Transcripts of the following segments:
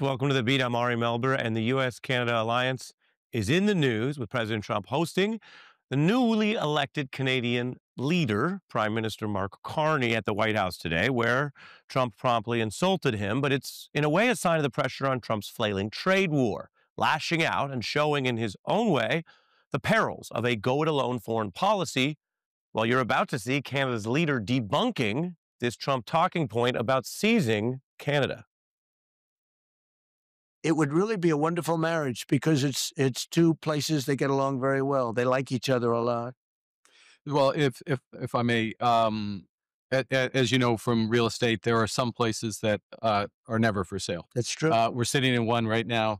Welcome to The Beat. I'm Ari Melber, and the U.S.-Canada alliance is in the news with President Trump hosting the newly elected Canadian leader, Prime Minister Mark Carney, at the White House today, where Trump promptly insulted him. But it's, in a way, a sign of the pressure on Trump's flailing trade war, lashing out and showing in his own way the perils of a go-it-alone foreign policy, while you're about to see Canada's leader debunking this Trump talking point about seizing Canada. It would really be a wonderful marriage because it's two places that get along very well. They like each other a lot. Well, if I may, as you know from real estate, there are some places that are never for sale. That's true. We're sitting in one right now,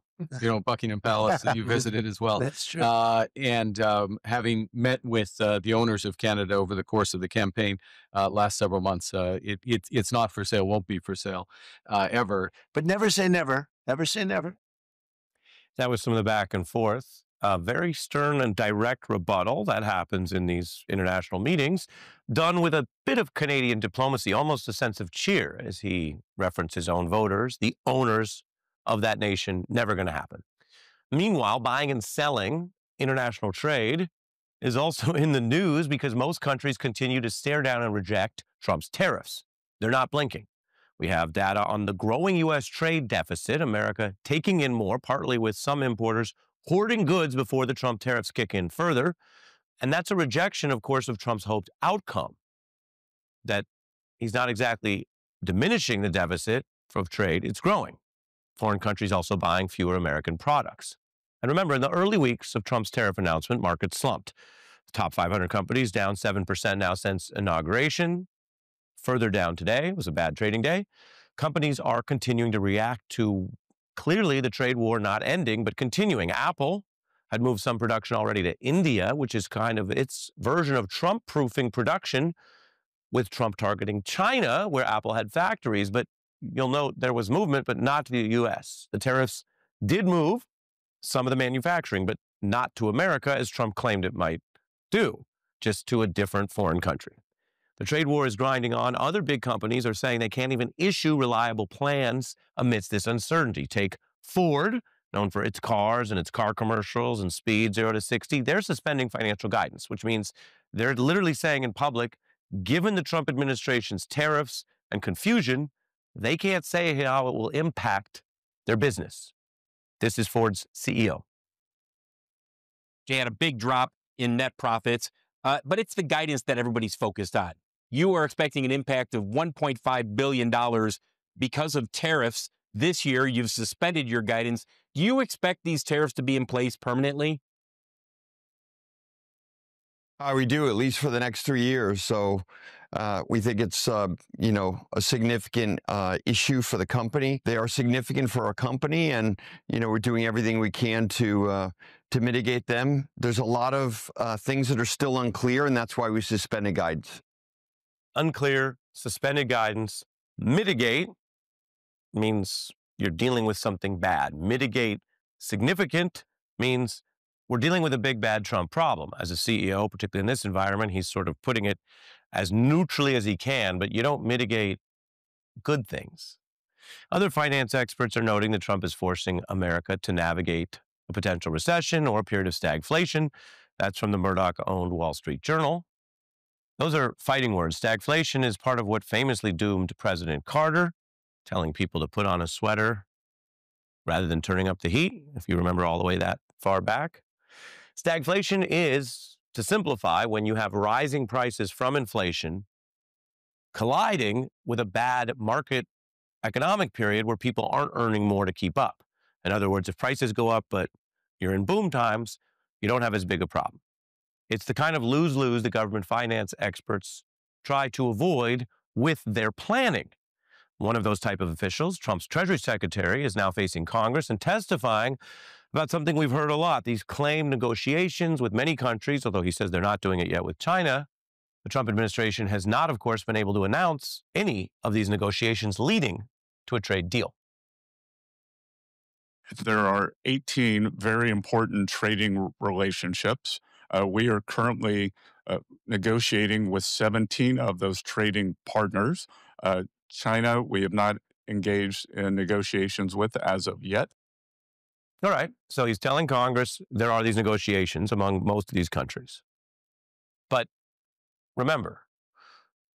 Buckingham Palace that you visited as well. That's true. And having met with the owners of Canada over the course of the campaign last several months, it's not for sale, won't be for sale ever. But never say never. Never say never. That was some of the back and forth. Very stern and direct rebuttal that happens in these international meetings, done with a bit of Canadian diplomacy, almost a sense of cheer as he referenced his own voters, the owners of that nation. Never going to happen. Meanwhile, buying and selling international trade is also in the news because most countries continue to stare down and reject Trump's tariffs. They're not blinking. We have data on the growing U.S. trade deficit, America taking in more, partly with some importers hoarding goods before the Trump tariffs kick in further. And that's a rejection, of course, of Trump's hoped outcome, that he's not exactly diminishing the deficit of trade, it's growing. Foreign countries also buying fewer American products. And remember, in the early weeks of Trump's tariff announcement, markets slumped. The top 500 companies down 7% now since inauguration. Further down today, it was a bad trading day. Companies are continuing to react to clearly the trade war not ending, but continuing. Apple had moved some production already to India, which is kind of its version of Trump-proofing production, with Trump targeting China, where Apple had factories. But you'll note there was movement, but not to the U.S. The tariffs did move some of the manufacturing, but not to America, as Trump claimed it might do, just to a different foreign country. The trade war is grinding on. Other big companies are saying they can't even issue reliable plans amidst this uncertainty. Take Ford, known for its cars and its car commercials and speed 0 to 60. They're suspending financial guidance, which means they're literally saying in public, given the Trump administration's tariffs and confusion, they can't say how it will impact their business. This is Ford's CEO. They had a big drop in net profits, but it's the guidance that everybody's focused on. You are expecting an impact of $1.5 billion because of tariffs this year. You've suspended your guidance. Do you expect these tariffs to be in place permanently? We do, at least for the next 3 years. So we think it's, a significant issue for the company. They are significant for our company, and, we're doing everything we can to mitigate them. There's a lot of things that are still unclear, and that's why we suspended guidance. Unclear, suspended guidance. Mitigate means you're dealing with something bad. Mitigate significant means we're dealing with a big, bad Trump problem. As a CEO, particularly in this environment, he's sort of putting it as neutrally as he can, but you don't mitigate good things. Other finance experts are noting that Trump is forcing America to navigate a potential recession or a period of stagflation. That's from the Murdoch-owned Wall Street Journal. Those are fighting words. Stagflation is part of what famously doomed President Carter, telling people to put on a sweater rather than turning up the heat, if you remember all the way that far back. Stagflation is, to simplify, when you have rising prices from inflation colliding with a bad market economic period where people aren't earning more to keep up. In other words, if prices go up, but you're in boom times, you don't have as big a problem. It's the kind of lose-lose the government finance experts try to avoid with their planning. One of those type of officials, Trump's Treasury Secretary, is now facing Congress and testifying about something we've heard a lot, these claimed negotiations with many countries, although he says they're not doing it yet with China. The Trump administration has not, of course, been able to announce any of these negotiations leading to a trade deal. There are 18 very important trading relationships. We are currently negotiating with 17 of those trading partners. China, we have not engaged in negotiations with as of yet. All right. So he's telling Congress there are these negotiations among most of these countries. But remember,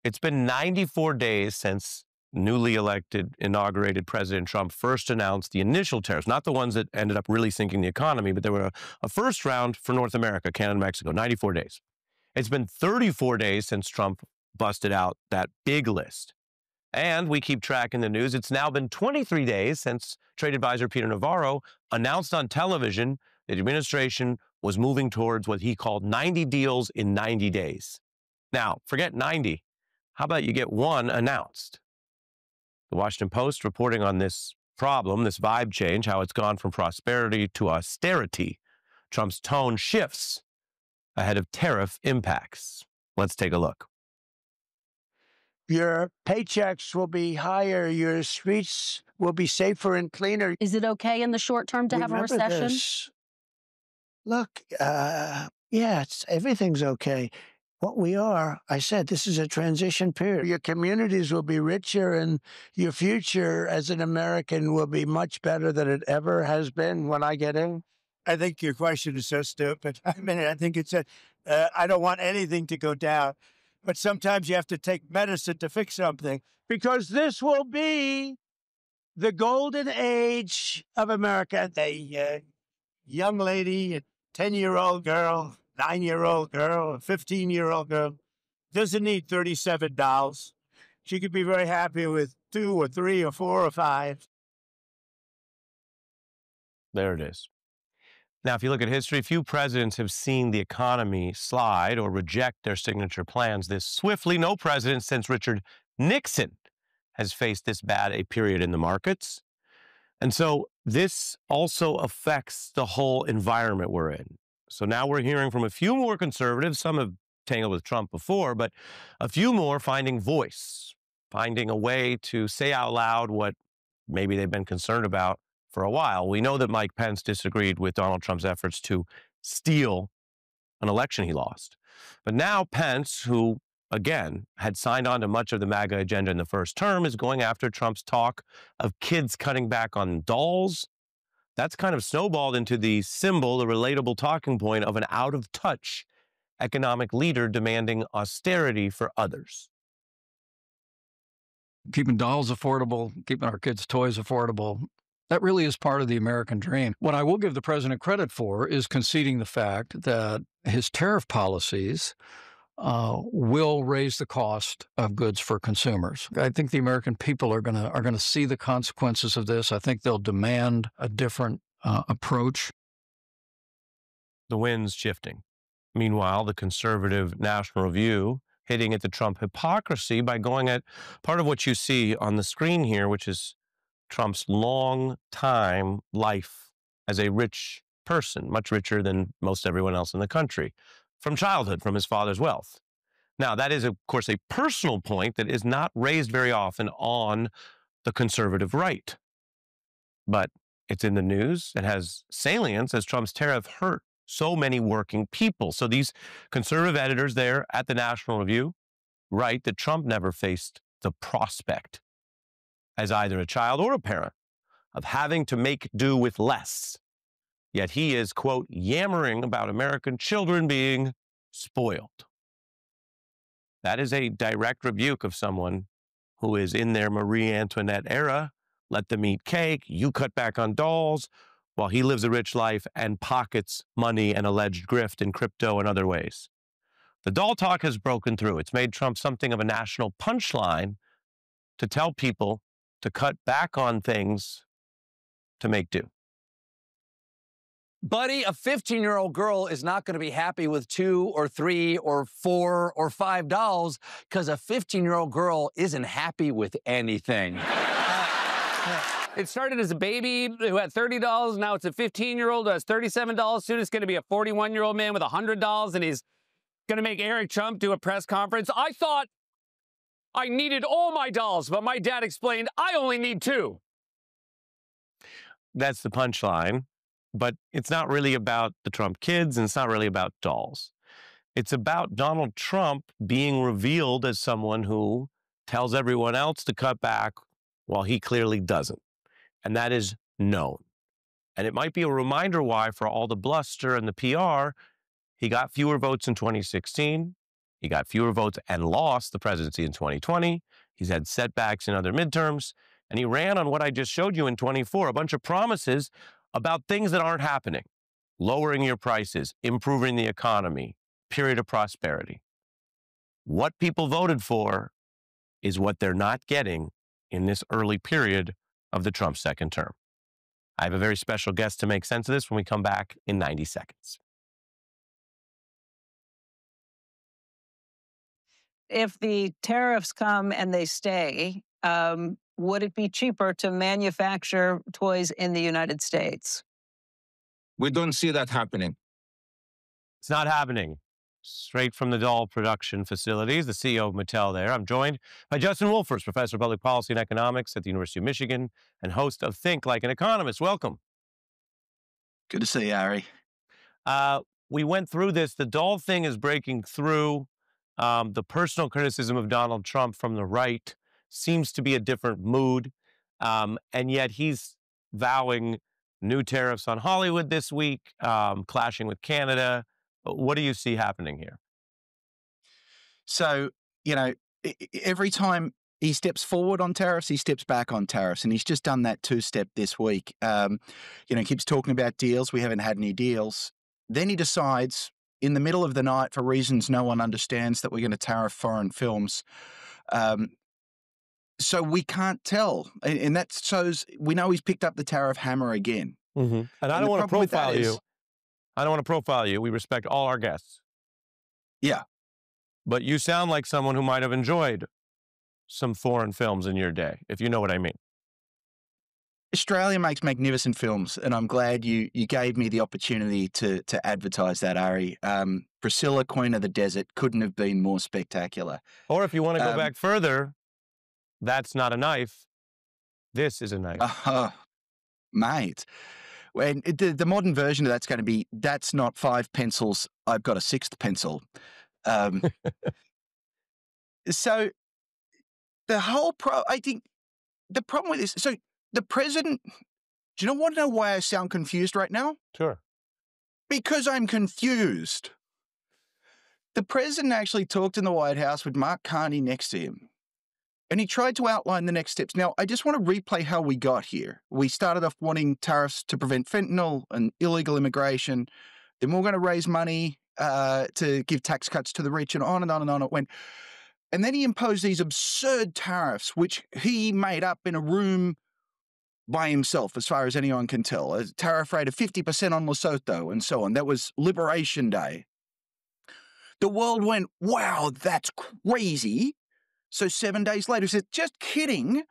it's been 94 days since newly elected, inaugurated President Trump first announced the initial tariffs, not the ones that ended up really sinking the economy, but there were a first round for North America, Canada, and Mexico, 94 days. It's been 34 days since Trump busted out that big list. And we keep tracking the news. It's now been 23 days since trade advisor Peter Navarro announced on television that the administration was moving towards what he called 90 deals in 90 days. Now, forget 90. How about you get one announced? The Washington Post reporting on this problem, this vibe change, how it's gone from prosperity to austerity. Trump's tone shifts ahead of tariff impacts. Let's take a look. Your paychecks will be higher. Your streets will be safer and cleaner. Is it okay in the short term to have a Remember recession? this. Look, everything's okay. What we are, I said, this is a transition period. Your communities will be richer and your future as an American will be much better than it ever has been when I get in. I think your question is so stupid. I mean, I think it's I don't want anything to go down, but sometimes you have to take medicine to fix something. Because this will be the golden age of America. A young lady, a 10-year-old girl, 9-year-old girl, a 15-year-old girl doesn't need 37 dolls. She could be very happy with 2 or 3 or 4 or 5. There it is. Now, if you look at history, few presidents have seen the economy slide or reject their signature plans this swiftly. No president since Richard Nixon has faced this bad a period in the markets. And so this also affects the whole environment we're in. So now we're hearing from a few more conservatives. Some have tangled with Trump before, but a few more finding voice, finding a way to say out loud what maybe they've been concerned about for a while. We know that Mike Pence disagreed with Donald Trump's efforts to steal an election he lost. But now Pence, who, again, had signed on to much of the MAGA agenda in the first term, is going after Trump's talk of kids cutting back on dolls. That's kind of snowballed into the symbol, the relatable talking point of an out-of-touch economic leader demanding austerity for others. Keeping dolls affordable, keeping our kids' toys affordable, that really is part of the American dream. What I will give the president credit for is conceding the fact that his tariff policies will raise the cost of goods for consumers. I think the American people are going to see the consequences of this. I think they'll demand a different approach. The wind's shifting. Meanwhile, the conservative National Review hitting at the Trump hypocrisy by going at part of what you see on the screen here, which is Trump's long time life as a rich person, much richer than most everyone else in the country, from childhood, from his father's wealth. Now, that is, of course, a personal point that is not raised very often on the conservative right. But it's in the news. It has salience as Trump's tariff hurt so many working people. So these conservative editors there at the National Review write that Trump never faced the prospect as either a child or a parent of having to make do with less. Yet he is, quote, yammering about American children being spoiled. That is a direct rebuke of someone who is in their Marie Antoinette era. Let them eat cake, you cut back on dolls, while he lives a rich life and pockets money and alleged grift in crypto and other ways. The doll talk has broken through. It's made Trump something of a national punchline to tell people to cut back on things to make do. Buddy, a 15-year-old girl is not going to be happy with 2 or 3 or 4 or 5 dolls because a 15-year-old girl isn't happy with anything. It started as a baby who had $30. Now it's a 15-year-old who has $37. Soon it's going to be a 41-year-old man with $100, and he's going to make Eric Trump do a press conference. I thought I needed all my dolls, but my dad explained I only need 2. That's the punchline. But it's not really about the Trump kids, and it's not really about dolls. It's about Donald Trump being revealed as someone who tells everyone else to cut back Well, he clearly doesn't. And that is known. And it might be a reminder why, for all the bluster and the PR, he got fewer votes in 2016. He got fewer votes and lost the presidency in 2020. He's had setbacks in other midterms. And he ran on what I just showed you in 24, a bunch of promises about things that aren't happening. Lowering your prices, improving the economy, period of prosperity. What people voted for is what they're not getting in this early period of the Trump second term. I have a very special guest to make sense of this when we come back in 90 seconds. If the tariffs come and they stay, would it be cheaper to manufacture toys in the United States? We don't see that happening. It's not happening. Straight from the doll production facilities, the CEO of Mattel there. I'm joined by Justin Wolfers, professor of public policy and economics at the University of Michigan and host of Think Like an Economist. Welcome. Good to see you, Ari. We went through this. The doll thing is breaking through. The personal criticism of Donald Trump from the right seems to be a different mood. And yet he's vowing new tariffs on Hollywood this week, clashing with Canada. What do you see happening here? So, every time he steps forward on tariffs, he steps back on tariffs. And he's just done that two-step this week. Keeps talking about deals. We haven't had any deals. Then he decides in the middle of the night, for reasons no one understands, that we're going to tariff foreign films. So we can't tell. And that shows, we know he's picked up the tariff hammer again. Mm-hmm. And I don't want to profile you. I don't want to profile you. We respect all our guests. Yeah. But you sound like someone who might have enjoyed some foreign films in your day, if you know what I mean. Australia makes magnificent films, and I'm glad you gave me the opportunity to advertise that, Ari. Priscilla, Queen of the Desert, couldn't have been more spectacular. Or if you want to go back further, That's Not a Knife. This Is a Knife. Mate. And the modern version of that's going to be, that's not 5 pencils, I've got a 6th pencil. So the whole I think the problem with this, so the president, do you want to know why I sound confused right now? Sure. Because I'm confused. The president actually talked in the White House with Mark Carney next to him. And he tried to outline the next steps. Now, I just want to replay how we got here. We started off wanting tariffs to prevent fentanyl and illegal immigration. Then we're going to raise money to give tax cuts to the rich, and on and on and on it went. And then he imposed these absurd tariffs, which he made up in a room by himself, as far as anyone can tell. A tariff rate of 50% on Lesotho and so on. That was Liberation Day. The world went, wow, that's crazy. So 7 days later, he said, just kidding.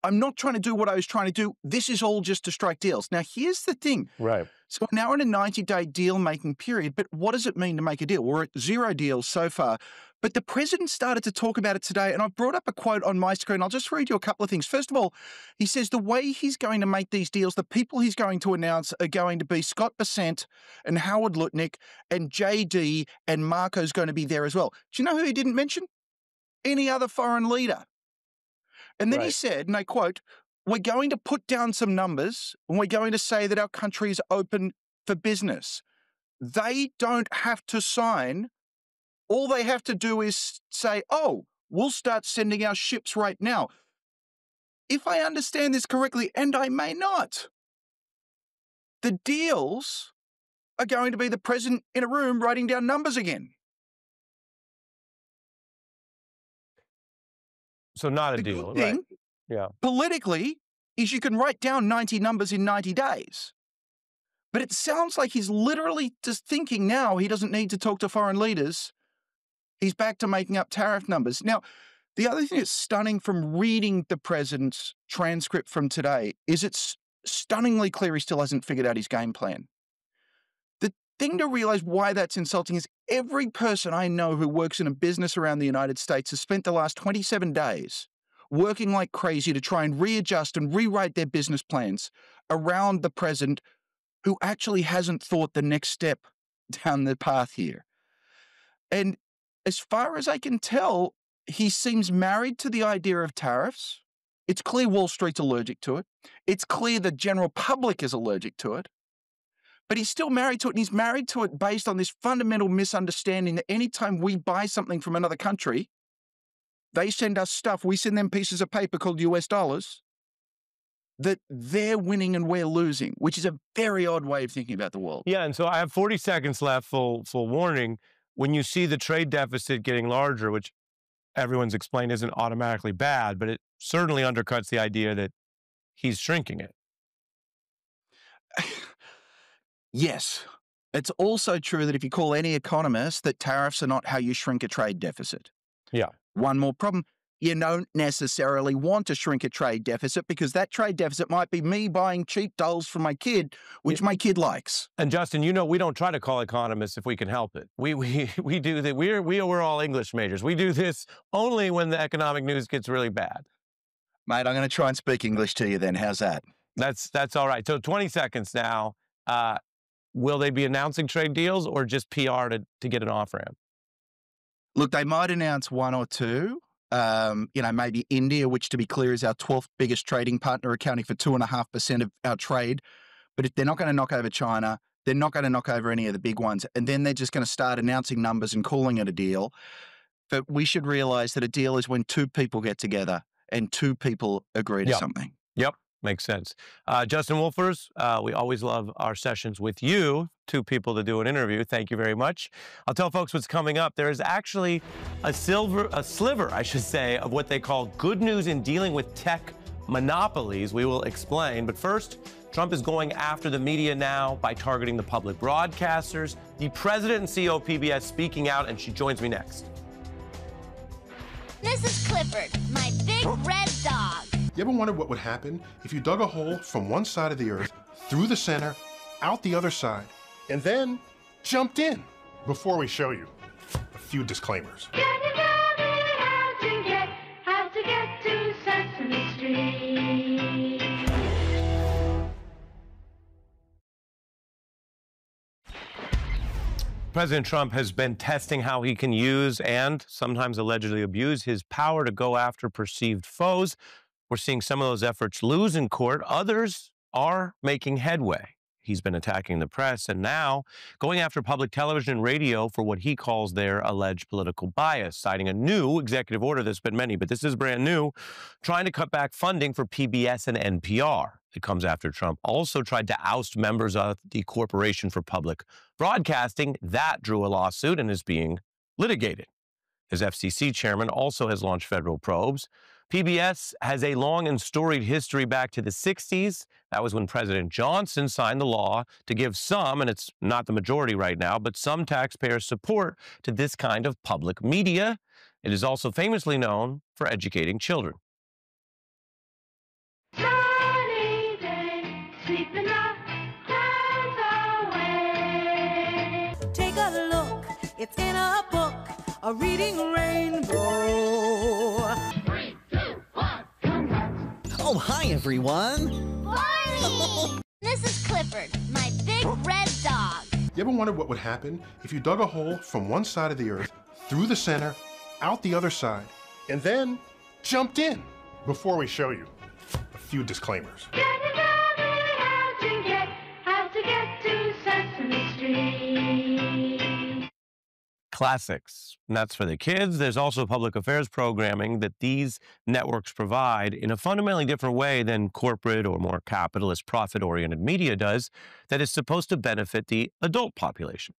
I'm not trying to do what I was trying to do. This is all just to strike deals. Now, here's the thing. Right. So we're now in a 90-day deal-making period, but what does it mean to make a deal? We're at 0 deals so far. But the president started to talk about it today, and I brought up a quote on my screen. I'll just read you a couple of things. First of all, he says the way he's going to make these deals, the people he's going to announce are going to be Scott Bessent and Howard Lutnick and JD, and Marco's going to be there as well. Do you know who he didn't mention? Any other foreign leader. And then he said, and I quote, we're going to put down some numbers and we're going to say that our country is open for business. They don't have to sign. All they have to do is say, oh, we'll start sending our ships right now. If I understand this correctly, and I may not, the deals are going to be the president in a room writing down numbers again. So not a deal, right? Yeah. Politically, is you can write down 90 numbers in 90 days. But it sounds like he's literally just thinking now he doesn't need to talk to foreign leaders. He's back to making up tariff numbers. Now, the other thing that's stunning from reading the president's transcript from today is it's stunningly clear he still hasn't figured out his game plan. The thing to realize why that's insulting is every person I know who works in a business around the United States has spent the last 27 days working like crazy to try and readjust and rewrite their business plans around the president who actually hasn't thought the next step down the path here. And as far as I can tell, he seems married to the idea of tariffs. It's clear Wall Street's allergic to it. It's clear the general public is allergic to it. But he's still married to it, and he's married to it based on this fundamental misunderstanding that anytime we buy something from another country, they send us stuff, we send them pieces of paper called US dollars, that they're winning and we're losing, which is a very odd way of thinking about the world. Yeah, and so I have 40 seconds left, full warning. When you see the trade deficit getting larger, which everyone's explained isn't automatically bad, but it certainly undercuts the idea that he's shrinking it. Yes. It's also true that if you call any economist, that tariffs are not how you shrink a trade deficit. Yeah. One more problem. You don't necessarily want to shrink a trade deficit because that trade deficit might be me buying cheap dolls for my kid, which my kid likes. And Justin, you know, we don't try to call economists if we can help it. We do that. We're all English majors. We do this only when the economic news gets really bad. Mate, I'm going to try and speak English to you then. How's that? That's all right. So 20 seconds now. Will they be announcing trade deals or just PR to get an off-ramp? Look, they might announce one or two. Maybe India, which to be clear is our 12th biggest trading partner, accounting for 2.5% of our trade. But if they're not going to knock over China, they're not going to knock over any of the big ones. And then they're just going to start announcing numbers and calling it a deal. But we should realize that a deal is when two people get together and two people agree to something. Yep. Makes sense. Justin Wolfers, we always love our sessions with you, two people to do an interview. Thank you very much. I'll tell folks what's coming up. There is actually a sliver, I should say, of what they call good news in dealing with tech monopolies. We will explain. But first, Trump is going after the media now by targeting the public broadcasters. The president and CEO of PBS speaking out, and she joins me next. This is Clifford, my big red dog. You ever wondered what would happen if you dug a hole from one side of the earth, through the center, out the other side, and then jumped in? Before we show you, a few disclaimers. Can you tell me how to get to Sesame Street? President Trump has been testing how he can use and sometimes allegedly abuse his power to go after perceived foes. We're seeing some of those efforts lose in court. Others are making headway. He's been attacking the press and now going after public television and radio for what he calls their alleged political bias, citing a new executive order. There's been many, but this is brand new, trying to cut back funding for PBS and NPR. It comes after Trump also tried to oust members of the Corporation for Public Broadcasting. That drew a lawsuit and is being litigated. His FCC chairman also has launched federal probes. PBS has a long and storied history back to the 60s. That was when President Johnson signed the law to give some, and it's not the majority right now, but some taxpayer support to this kind of public media. It is also famously known for educating children. Sunny day, sweep the clouds away. Take a look, it's in a book, a reading rainbow. Oh, hi, everyone. Barney! This is Clifford, my big red dog. You ever wondered what would happen if you dug a hole from one side of the earth, through the center, out the other side, and then jumped in? Before we show you, a few disclaimers. Can you tell me how to get to Sesame Street? Classics. And that's for the kids. There's also public affairs programming that these networks provide in a fundamentally different way than corporate or more capitalist, profit-oriented media does, that is supposed to benefit the adult population.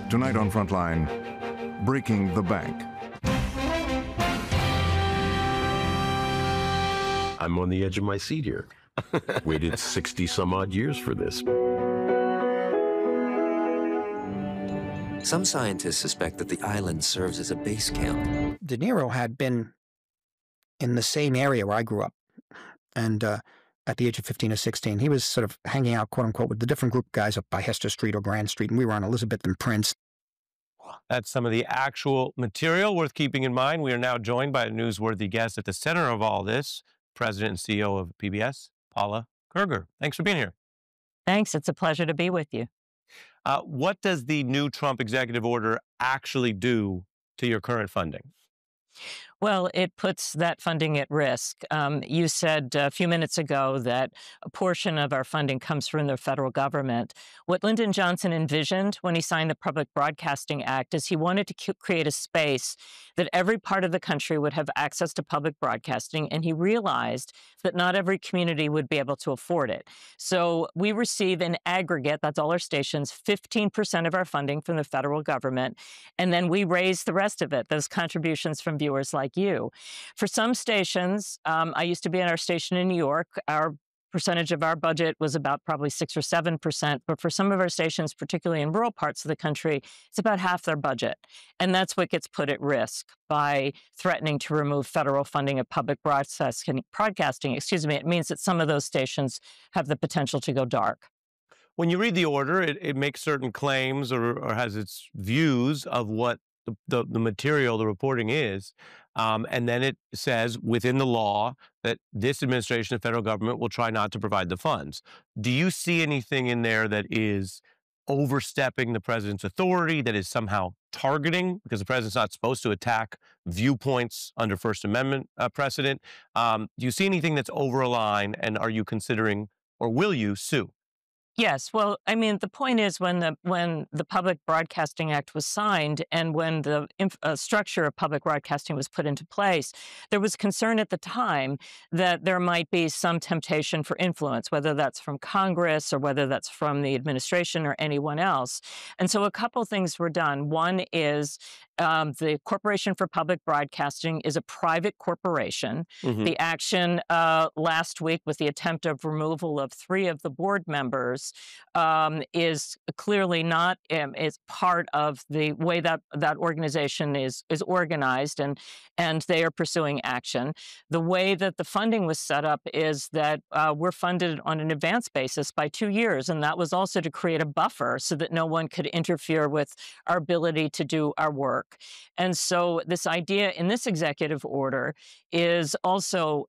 Tonight on Frontline, breaking the bank. I'm on the edge of my seat here. Waited 60 some odd years for this. Some scientists suspect that the island serves as a base camp. De Niro had been in the same area where I grew up. And at the age of 15 or 16, he was sort of hanging out, quote unquote, with the different group of guys up by Hester Street or Grand Street. And we were on Elizabeth and Prince. That's some of the actual material worth keeping in mind. We are now joined by a newsworthy guest at the center of all this, President and CEO of PBS, Paula Kerger. Thanks for being here. Thanks. It's a pleasure to be with you. What does the new Trump executive order actually do to your current funding? Well, it puts that funding at risk. You said a few minutes ago that a portion of our funding comes from the federal government. What Lyndon Johnson envisioned when he signed the Public Broadcasting Act is he wanted to create a space that every part of the country would have access to public broadcasting, and he realized that not every community would be able to afford it. So we receive in aggregate, that's all our stations, 15% of our funding from the federal government, and then we raise the rest of it, those contributions from viewers like you. For some stations, I used to be in our station in New York. Our percentage of our budget was about probably 6 or 7%. But for some of our stations, particularly in rural parts of the country, it's about half their budget. And that's what gets put at risk by threatening to remove federal funding of public broadcasting. It means that some of those stations have the potential to go dark. When you read the order, it makes certain claims or has its views of what the material, the reporting is. And then it says within the law that this administration, the federal government, will try not to provide the funds. Do you see anything in there that is overstepping the president's authority, that is somehow targeting, because the president's not supposed to attack viewpoints under First Amendment precedent? Do you see anything that's over a line, and are you considering, or will you sue? Yes. Well, I mean, the point is when the Public Broadcasting Act was signed and when the structure of public broadcasting was put into place, there was concern at the time that there might be some temptation for influence, whether that's from Congress or whether that's from the administration or anyone else. And so a couple things were done. One is the Corporation for Public Broadcasting is a private corporation. Mm-hmm. The action last week with the attempt of removal of 3 of the board members is clearly not is part of the way that that organization is organized, and they are pursuing action. The way that the funding was set up is that we're funded on an advance basis by 2 years, and that was also to create a buffer so that no one could interfere with our ability to do our work. And so this idea in this executive order is also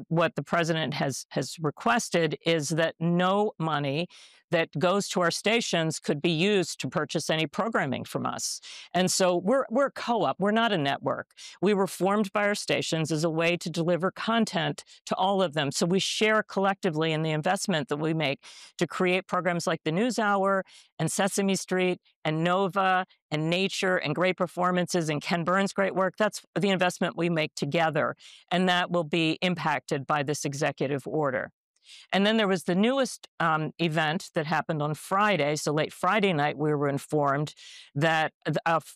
what the president has requested is that no money that goes to our stations could be used to purchase any programming from us. And so we're a co-op. We're not a network. We were formed by our stations as a way to deliver content to all of them. So we share collectively in the investment that we make to create programs like the NewsHour and Sesame Street and Nova and Nature and Great Performances and Ken Burns' great work. That's the investment we make together. And that will be impacted by this executive order. And then there was the newest event that happened on Friday. So late Friday night, we were informed that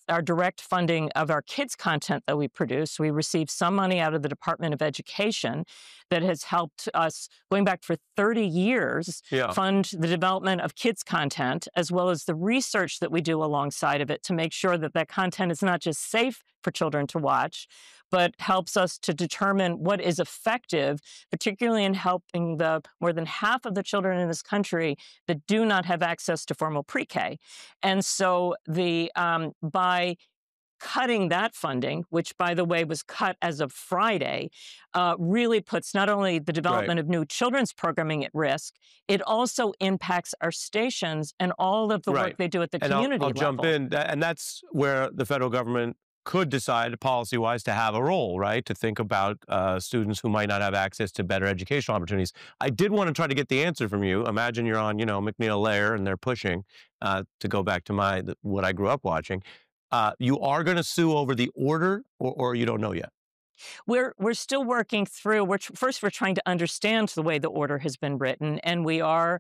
our direct funding of our kids' content that we produce, we received some money out of the Department of Education that has helped us, going back for 30 years, fund the development of kids' content, as well as the research that we do alongside of it to make sure that that content is not just safe for children to watch, but helps us to determine what is effective, particularly in helping the more than half of the children in this country that do not have access to formal pre-K. And so by cutting that funding, which, by the way, was cut as of Friday, really puts not only the development of new children's programming at risk, it also impacts our stations and all of the work they do at the community level. I'll jump in, and that's where the federal government could decide policy-wise to have a role, right? To think about students who might not have access to better educational opportunities. I did want to try to get the answer from you. Imagine you're on, McNeil Lehrer and they're pushing, to go back to what I grew up watching. You are going to sue over the order, or you don't know yet? We're still working through. First, we're trying to understand the way the order has been written, and we are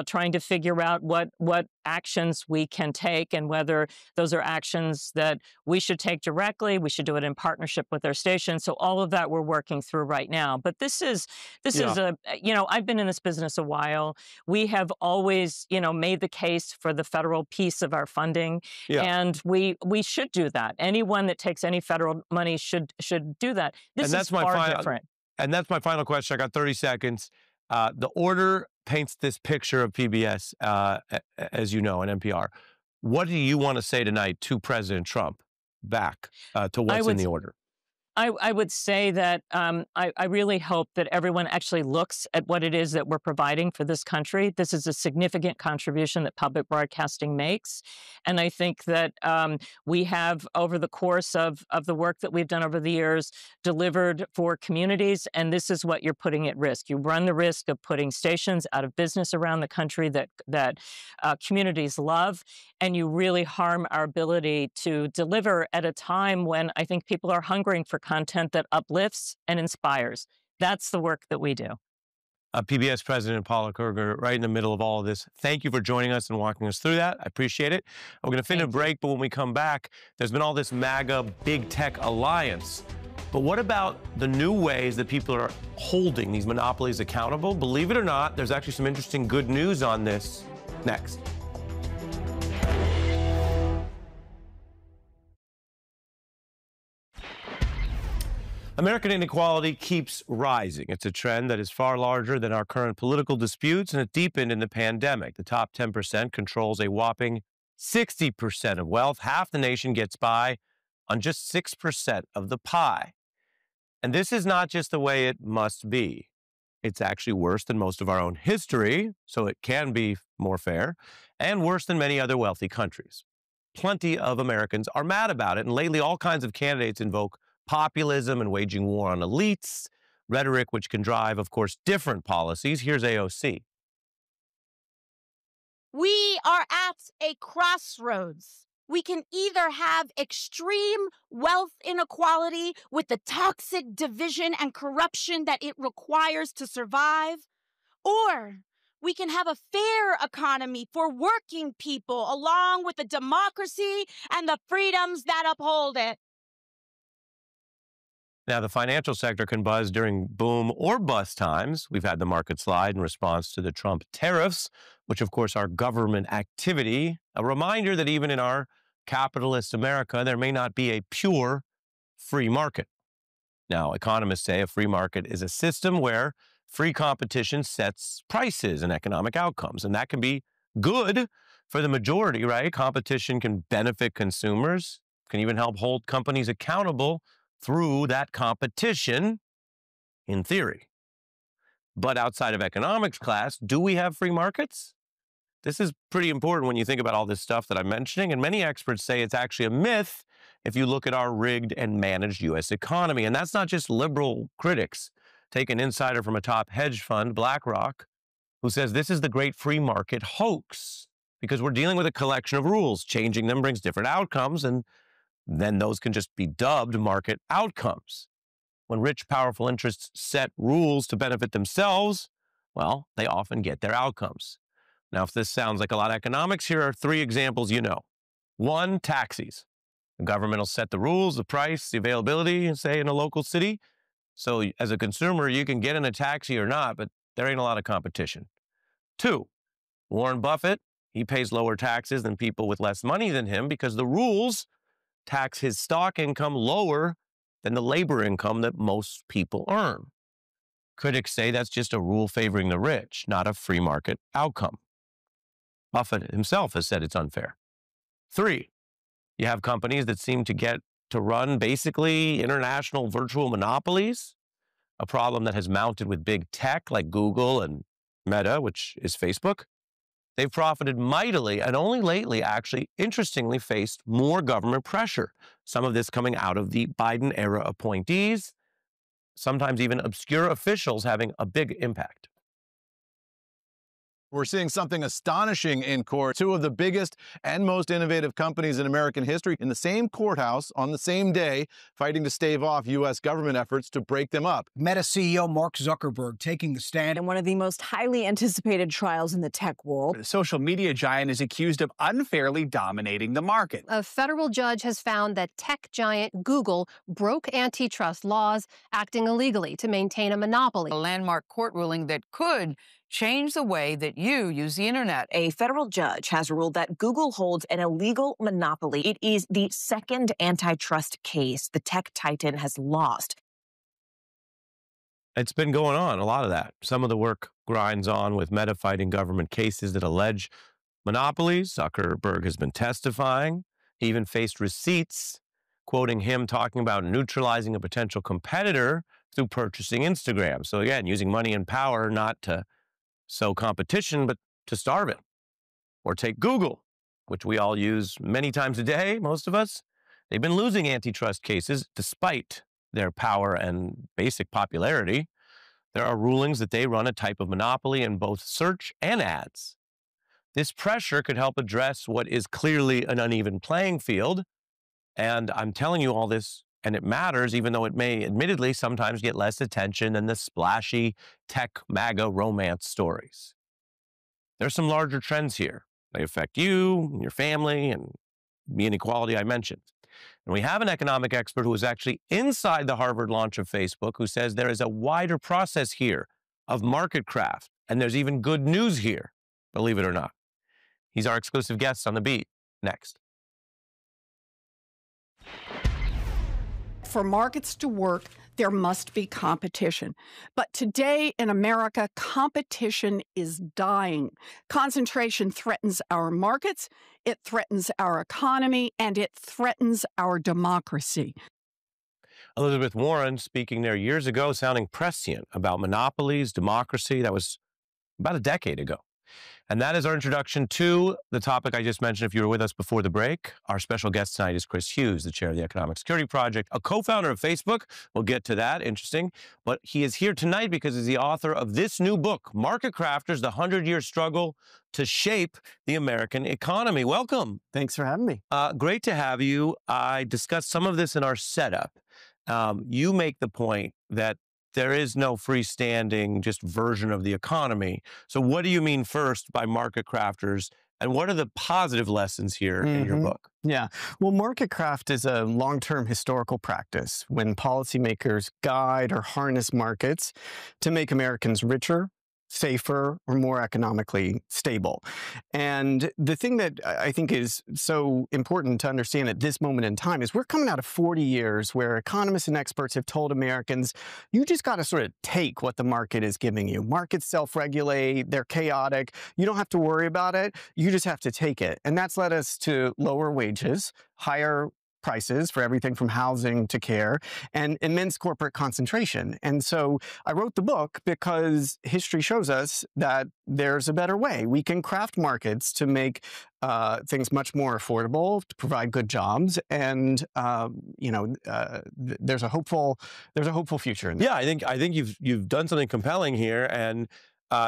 trying to figure out what actions we can take and whether those are actions that we should take directly. We should do it in partnership with our station. So all of that we're working through right now. But this is I've been in this business a while. We have always made the case for the federal piece of our funding, and we should do that. Anyone that takes any federal money should do that. This is far different. And that's my final question. I got 30 seconds. The order paints this picture of PBS, as you know, and NPR. What do you want to say tonight to President Trump back to what's in the order? I would say that I really hope that everyone actually looks at what it is that we're providing for this country. This is a significant contribution that public broadcasting makes. And I think that we have, over the course of the work that we've done over the years, delivered for communities. And this is what you're putting at risk. You run the risk of putting stations out of business around the country that communities love. And you really harm our ability to deliver at a time when I think people are hungering for content that uplifts and inspires. That's the work that we do. PBS President Paula Kruger, right in the middle of all of this. Thank you for joining us and walking us through that. I appreciate it. We're going to finish a break, but when we come back, there's been all this MAGA big tech alliance. But what about the new ways that people are holding these monopolies accountable? Believe it or not, there's actually some interesting good news on this next. American inequality keeps rising. It's a trend that is far larger than our current political disputes, and it deepened in the pandemic. The top 10% controls a whopping 60% of wealth. Half the nation gets by on just 6% of the pie. And this is not just the way it must be. It's actually worse than most of our own history, so it can be more fair, and worse than many other wealthy countries. Plenty of Americans are mad about it, and lately all kinds of candidates invoke populism and waging war on elites, rhetoric which can drive, of course, different policies. Here's AOC. We are at a crossroads. We can either have extreme wealth inequality with the toxic division and corruption that it requires to survive, or we can have a fair economy for working people along with the democracy and the freedoms that uphold it. Now, the financial sector can buzz during boom or bust times. We've had the market slide in response to the Trump tariffs, which, of course, are government activity. A reminder that even in our capitalist America, there may not be a pure free market. Now, economists say a free market is a system where free competition sets prices and economic outcomes, and that can be good for the majority, right? Competition can benefit consumers, can even help hold companies accountable through that competition, in theory. But outside of economics class, do we have free markets? This is pretty important when you think about all this stuff that I'm mentioning, and many experts say it's actually a myth if you look at our rigged and managed U.S. economy. And that's not just liberal critics. Take an insider from a top hedge fund, BlackRock, who says this is the great free market hoax because we're dealing with a collection of rules. Changing them brings different outcomes, and then those can just be dubbed market outcomes. When rich, powerful interests set rules to benefit themselves, well, they often get their outcomes. Now, if this sounds like a lot of economics, here are three examples you know. One, taxis. The government will set the rules, the price, the availability, say, in a local city. So as a consumer, you can get in a taxi or not, but there ain't a lot of competition. Two, Warren Buffett, he pays lower taxes than people with less money than him because the rules tax his stock income lower than the labor income that most people earn. Critics say that's just a rule favoring the rich, not a free market outcome. Buffett himself has said it's unfair. Three, you have companies that seem to get to run basically international virtual monopolies, a problem that has mounted with big tech like Google and Meta, which is Facebook. They've profited mightily and only lately actually, interestingly, faced more government pressure. Some of this coming out of the Biden era appointees, sometimes even obscure officials having a big impact. We're seeing something astonishing in court. Two of the biggest and most innovative companies in American history in the same courthouse on the same day, fighting to stave off U.S. government efforts to break them up. Meta CEO Mark Zuckerberg taking the stand in one of the most highly anticipated trials in the tech world. The social media giant is accused of unfairly dominating the market. A federal judge has found that tech giant Google broke antitrust laws, acting illegally to maintain a monopoly. A landmark court ruling that could change the way that you use the internet. A federal judge has ruled that Google holds an illegal monopoly. It is the second antitrust case the tech titan has lost. It's been going on, a lot of that. Some of the work grinds on with Meta fighting government cases that allege monopolies. Zuckerberg has been testifying. He even faced receipts, quoting him talking about neutralizing a potential competitor through purchasing Instagram. So again, using money and power not to sow competition, but to starve it. Or take Google, which we all use many times a day, most of us. They've been losing antitrust cases despite their power and basic popularity. There are rulings that they run a type of monopoly in both search and ads. This pressure could help address what is clearly an uneven playing field. And I'm telling you all this, and it matters, even though it may admittedly sometimes get less attention than the splashy tech MAGA romance stories. There's some larger trends here. They affect you, and your family, and the inequality I mentioned. And we have an economic expert who was actually inside the Harvard launch of Facebook who says there is a wider process here of market craft, and there's even good news here, believe it or not. He's our exclusive guest on The Beat. Next. For markets to work, there must be competition. But today in America, competition is dying. Concentration threatens our markets, it threatens our economy, and it threatens our democracy. Elizabeth Warren speaking there years ago, sounding prescient about monopolies, democracy. That was about a decade ago. And that is our introduction to the topic I just mentioned. If you were with us before the break, our special guest tonight is Chris Hughes, the chair of the Economic Security Project, a co-founder of Facebook. We'll get to that. Interesting. But he is here tonight because he's the author of this new book, Market Crafters, The 100-Year Struggle to Shape the American Economy. Welcome. Thanks for having me. Great to have you. I discussed some of this in our setup. You make the point that there is no freestanding just version of the economy. So what do you mean first by market crafters? And what are the positive lessons here in your book? Yeah. Well, market craft is a long-term historical practice when policymakers guide or harness markets to make Americans richer, safer, or more economically stable. And the thing that I think is so important to understand at this moment in time is we're coming out of 40 years where economists and experts have told Americans, you just got to sort of take what the market is giving you. Markets self-regulate, they're chaotic. You don't have to worry about it. You just have to take it. And that's led us to lower wages, higher prices for everything from housing to care, and immense corporate concentration. And so I wrote the book because history shows us that there's a better way. We can craft markets to make things much more affordable, to provide good jobs, and there's a hopeful future in that. Yeah, I think you've done something compelling here, and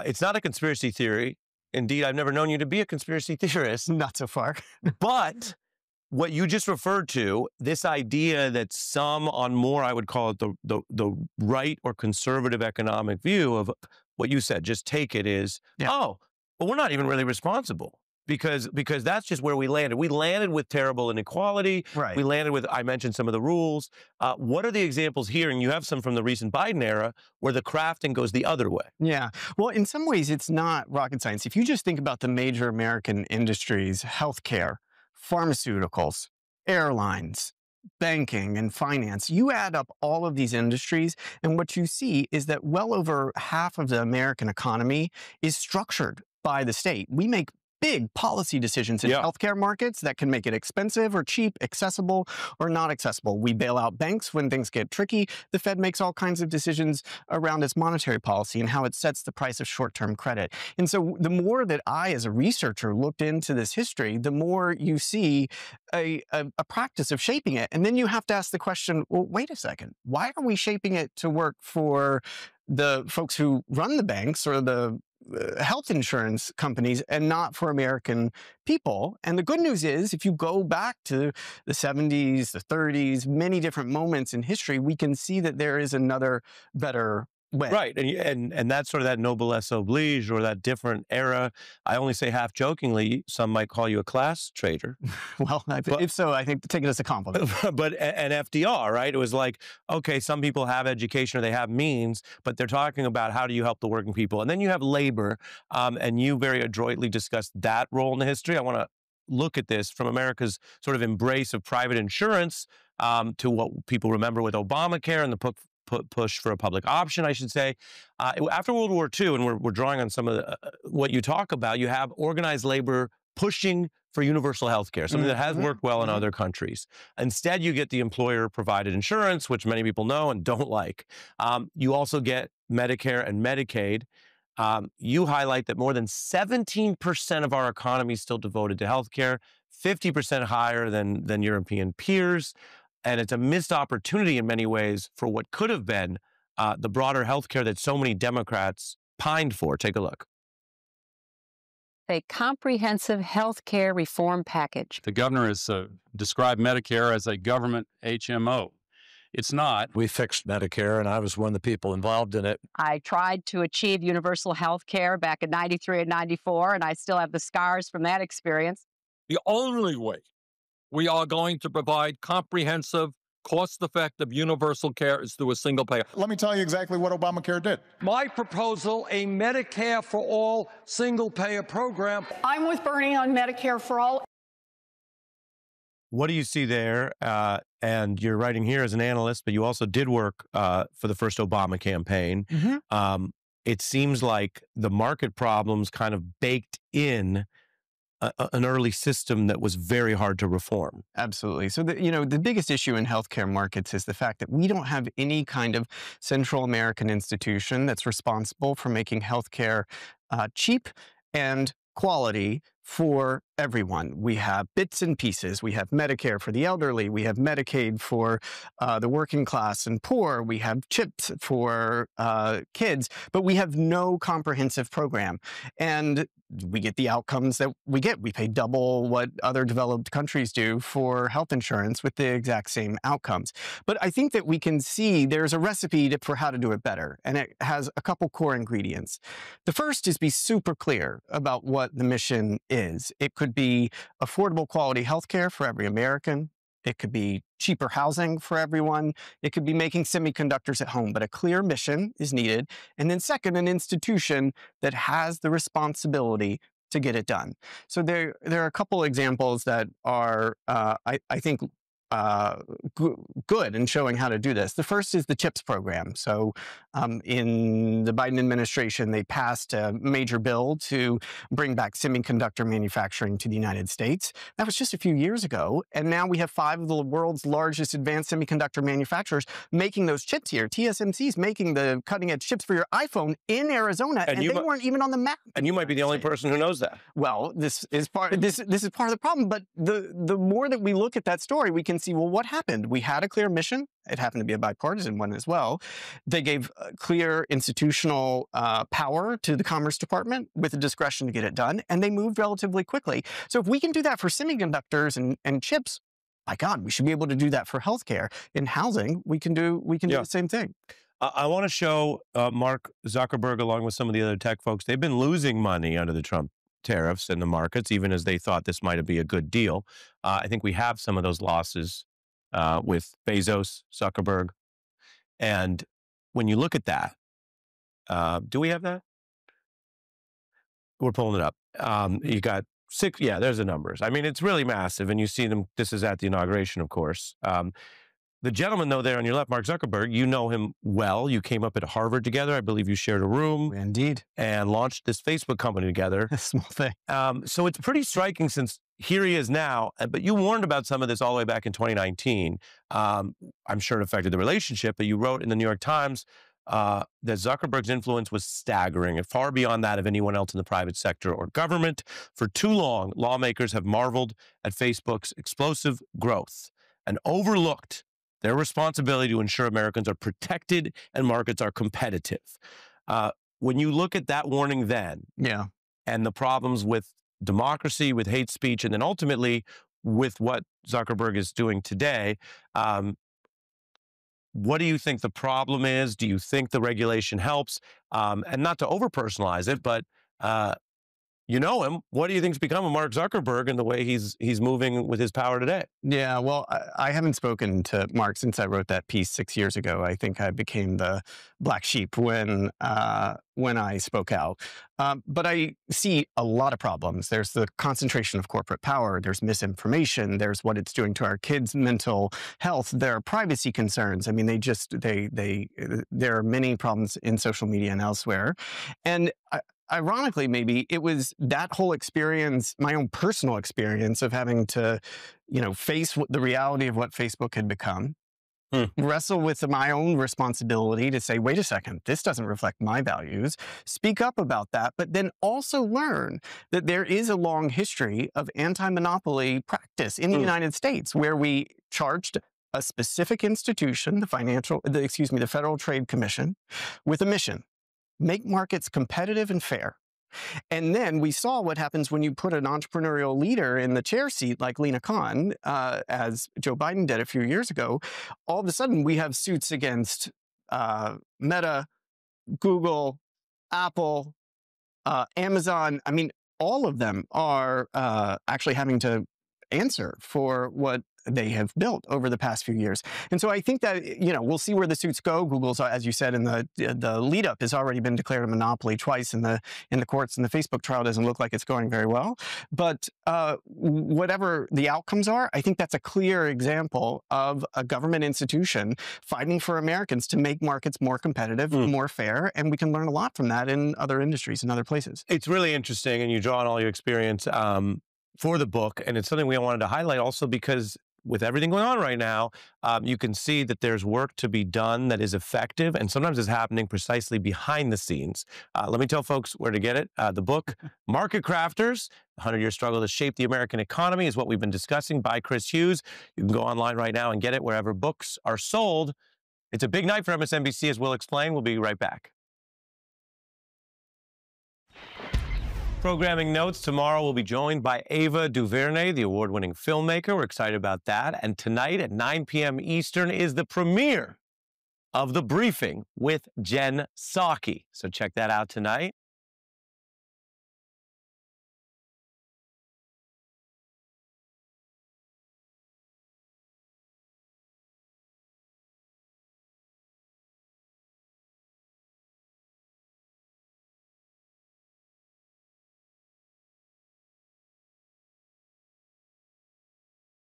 it's not a conspiracy theory. Indeed, I've never known you to be a conspiracy theorist. Not so far. But what you just referred to, this idea that some on more, I would call it the right or conservative economic view of what you said, just take it is, oh, well, we're not even really responsible because that's just where we landed. We landed with terrible inequality. Right. We landed with, I mentioned some of the rules. What are the examples here? And you have some from the recent Biden era where the crafting goes the other way. Yeah. Well, in some ways, it's not rocket science. If you just think about the major American industries, healthcare, pharmaceuticals, airlines, banking, and finance. You add up all of these industries, and what you see is that well over half of the American economy is structured by the state. We make big policy decisions in healthcare markets that can make it expensive or cheap, accessible or not accessible. We bail out banks when things get tricky. The Fed makes all kinds of decisions around its monetary policy and how it sets the price of short-term credit. And so the more that I, as a researcher, looked into this history, the more you see a practice of shaping it. And then you have to ask the question, well, wait a second, why are we shaping it to work for the folks who run the banks or the health insurance companies and not for American people? And the good news is, if you go back to the 70s, the 30s, many different moments in history, we can see that there is another better way. Right. And that's sort of that noblesse oblige or that different era. I only say half jokingly, some might call you a class traitor. Well, if so, I think take it as a compliment. But an FDR, right? It was like, okay, some people have education or they have means, but they're talking about how do you help the working people. And then you have labor, and you very adroitly discussed that role in the history. I want to look at this from America's sort of embrace of private insurance to what people remember with Obamacare and the push for a public option, I should say. After World War II, and we're drawing on some of what you talk about, you have organized labor pushing for universal health care, something that has worked well in other countries. Instead, you get the employer-provided insurance, which many people know and don't like. You also get Medicare and Medicaid. You highlight that more than 17% of our economy is still devoted to health care, 50% higher than European peers. And it's a missed opportunity in many ways for what could have been the broader health care that so many Democrats pined for. Take a look. A comprehensive health care reform package. The governor has described Medicare as a government HMO. It's not. We fixed Medicare, and I was one of the people involved in it. I tried to achieve universal health care back in 93 and 94, and I still have the scars from that experience. The only way we are going to provide comprehensive, cost-effective universal care is through a single payer. Let me tell you exactly what Obamacare did. My proposal, a Medicare for all single-payer program. I'm with Bernie on Medicare for all. What do you see there? And you're writing here as an analyst, but you also did work for the first Obama campaign. It seems like the market problems kind of baked in an early system that was very hard to reform. Absolutely. So, the biggest issue in healthcare markets is the fact that we don't have any kind of Central American institution that's responsible for making healthcare cheap and quality for everyone. We have bits and pieces. We have Medicare for the elderly. We have Medicaid for the working class and poor. We have CHIPS for kids, but we have no comprehensive program. And we get the outcomes that we get. We pay double what other developed countries do for health insurance with the exact same outcomes. But I think that we can see there's a recipe for how to do it better, and it has a couple core ingredients. The first is be super clear about what the mission is. It could be affordable quality healthcare for every American. It could be cheaper housing for everyone. It could be making semiconductors at home, but a clear mission is needed. And then second, an institution that has the responsibility to get it done. So there are a couple examples that are, I think, good in showing how to do this. The first is the CHIPS program. So in the Biden administration, they passed a major bill to bring back semiconductor manufacturing to the United States. That was just a few years ago. And now we have 5 of the world's largest advanced semiconductor manufacturers making those chips here. TSMC is making the cutting edge chips for your iPhone in Arizona, and they weren't even on the map. And you might be the only person who knows that. Well, this is part of the problem. But the more that we look at that story, we can see, well, what happened? We had a clear mission. It happened to be a bipartisan one as well. They gave clear institutional power to the Commerce Department with the discretion to get it done, and they moved relatively quickly. So if we can do that for semiconductors and chips, my God, we should be able to do that for healthcare. In housing, we can do the same thing. I want to show Mark Zuckerberg, along with some of the other tech folks, they've been losing money under the Trump tariffs in the markets, even as they thought this might be a good deal. I think we have some of those losses with Bezos, Zuckerberg. And when you look at that, do we have that? We're pulling it up. You got 6, there's the numbers. I mean, it's really massive. And you see them, this is at the inauguration, of course. The gentleman, though, there on your left, Mark Zuckerberg, you know him well. You came up at Harvard together. I believe you shared a room. Indeed. And launched this Facebook company together. A small thing. So it's pretty striking since here he is now. But you warned about some of this all the way back in 2019. I'm sure it affected the relationship, but you wrote in the New York Times that Zuckerberg's influence was staggering and far beyond that of anyone else in the private sector or government. For too long, lawmakers have marveled at Facebook's explosive growth and overlooked their responsibility to ensure Americans are protected and markets are competitive. When you look at that warning then, and the problems with democracy, with hate speech, and then ultimately with what Zuckerberg is doing today, what do you think the problem is? Do you think the regulation helps? And not to over-personalize it, but you know him. What do you think's become of Mark Zuckerberg and the way he's moving with his power today? Yeah, well, I haven't spoken to Mark since I wrote that piece 6 years ago. I think I became the black sheep when I spoke out. But I see a lot of problems. There's the concentration of corporate power. There's misinformation. There's what it's doing to our kids' mental health. There are privacy concerns. I mean, there are many problems in social media and elsewhere. And ironically, maybe it was that whole experience, my own personal experience of having to, face the reality of what Facebook had become, wrestle with my own responsibility to say, wait a second, this doesn't reflect my values, speak up about that, but then also learn that there is a long history of anti-monopoly practice in the United States where we charged a specific institution, the Federal Trade Commission, with a mission: make markets competitive and fair. And then we saw what happens when you put an entrepreneurial leader in the chair seat like Lina Khan, as Joe Biden did a few years ago. All of a sudden, we have suits against Meta, Google, Apple, Amazon. I mean, all of them are actually having to answer for what they have built over the past few years. And so I think that, we'll see where the suits go. Google's, as you said, in the lead up has already been declared a monopoly twice in the courts, and the Facebook trial doesn't look like it's going very well. But whatever the outcomes are, I think that's a clear example of a government institution fighting for Americans to make markets more competitive, more fair, and we can learn a lot from that in other industries and other places. It's really interesting, and you draw on all your experience for the book, and it's something we wanted to highlight also because with everything going on right now, you can see that there's work to be done that is effective, and sometimes it's happening precisely behind the scenes. Let me tell folks where to get it. The book, Market Crafters, The 100-Year Struggle to Shape the American Economy, is what we've been discussing by Chris Hughes. You can go online right now and get it wherever books are sold. It's a big night for MSNBC, as we'll explain. We'll be right back. Programming notes: tomorrow we'll be joined by Ava DuVernay, the award-winning filmmaker. We're excited about that. And tonight at 9 p.m. Eastern is the premiere of The Briefing with Jen Psaki. So check that out tonight.